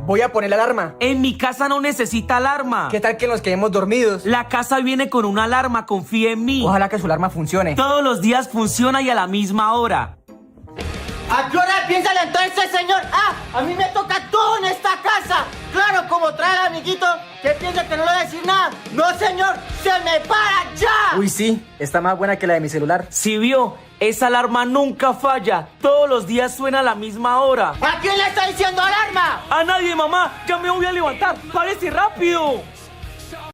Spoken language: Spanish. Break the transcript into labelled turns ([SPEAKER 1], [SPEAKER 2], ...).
[SPEAKER 1] Voy a poner la alarma.
[SPEAKER 2] En mi casa no necesita alarma.
[SPEAKER 1] ¿Qué tal que nos quedemos dormidos?
[SPEAKER 2] La casa viene con una alarma, confía en mí.
[SPEAKER 1] Ojalá que su alarma funcione.
[SPEAKER 2] Todos los días funciona y a la misma hora.
[SPEAKER 3] ¿A qué hora piensa levantarse, señor? A mí me toca todo en esta casa. Claro, como trae el amiguito, que piensa que no le voy a decir nada. No, señor, se me para ya.
[SPEAKER 1] Uy, sí, está más buena que la de mi celular.
[SPEAKER 2] Si vio, esa alarma nunca falla. Todos los días suena a la misma hora.
[SPEAKER 3] ¿A quién le está diciendo alarma?
[SPEAKER 2] A nadie, mamá. Ya me voy a levantar. ¡Párese rápido!